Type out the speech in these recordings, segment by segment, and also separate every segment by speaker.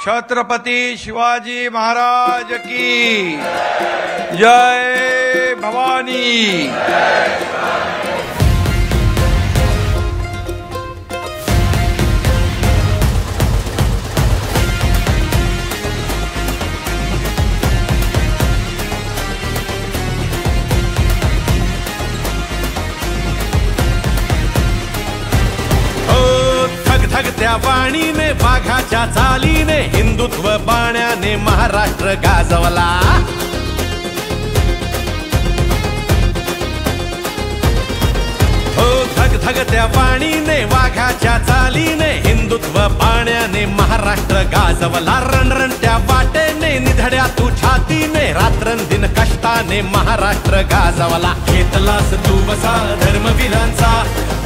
Speaker 1: छत्रपति शिवाजी महाराज की जय भवानी।
Speaker 2: त्या वाणीने वाघाच्या चालीने हिंदुत्व बाण्याने महाराष्ट्र गाजवला। हो धग धग त्या वाणीने वाघाच्या चालीने हिंदुत्व बाण्याने महाराष्ट्र गाजवला। रणरण त्या वाटेने निधड्या तू छातीने रात्रंदिन कष्टाने महाराष्ट्र गाजवला। घेतलास तू वसा धर्मवीरांचा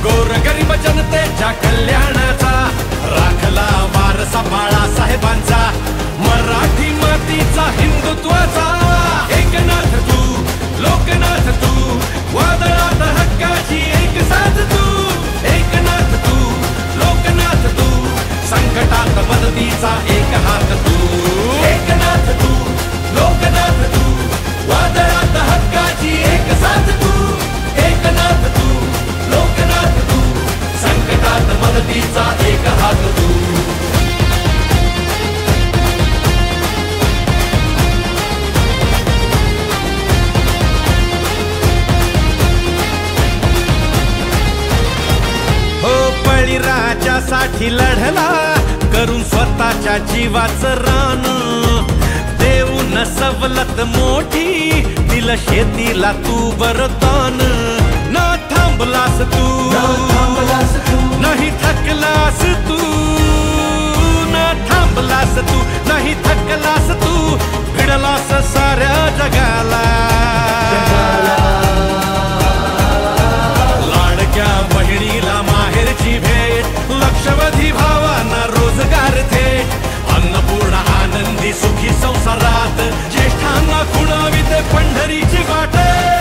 Speaker 2: गोरगरीब जनतेच्या कल्याणाचा राखला वारसा बाळासाहेबांचा मराठी मातीचा हिंदुत्वाचा। एकनाथ तू लोकनाथ तू वादळात हक्काची एक साथ तू। एकनाथ तू लोकनाथ तू संकटात मदतीचा एक हात तू। एकनाथ तू लोकनाथ तू वादळात हक्काची एक साथ तू। एकनाथ तू लोकनाथ तू संकटात मदतीचा एक हात तू। हो बळीराजासाठी लढला करून स्वतःच्या जीवाचं रान। देऊन सवलत मोठी दिलं शेतीला तू वरदान। न थांबलास तू नाही थकलास तू। न थांबलास तू नाही थकलास तू भिडलास साऱ्या जगाला। लाडक्या बहिणीला माहेरची भेट लक्षवधी भावांना रोजगार थेट। अन्नपूर्णा आनंदी सुखी संसारात ज्येष्ठांना खुणावीत पंढरीची वाट।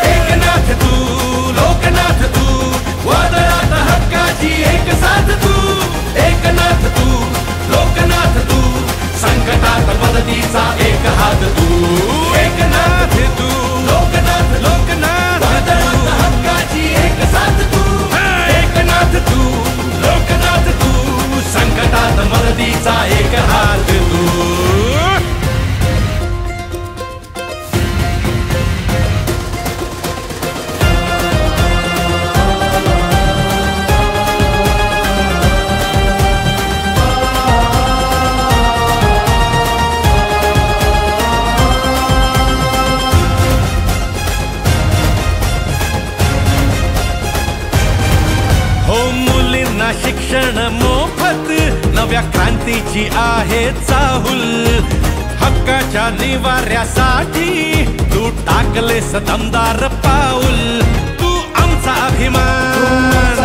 Speaker 2: एकनाथ तू लोकनाथ तू वादळात हक्काची एक साथ तू। एकनाथ तू लोकनाथ तू संकटात मदतीचा एक हात तू। एकनाथ तू लोकनाथ लोकनाथ वादळात हक्काची एक साथ तू। एकनाथ तू लोकनाथ तू संकटात मदतीचा एक हात तू। शिक्षण मोफत नव्या क्रांतीची आहे चाहुल। हक्काच्या निवाऱ्यासाठी तू टाकलेस दमदार पाऊल। तू आमचा अभिमान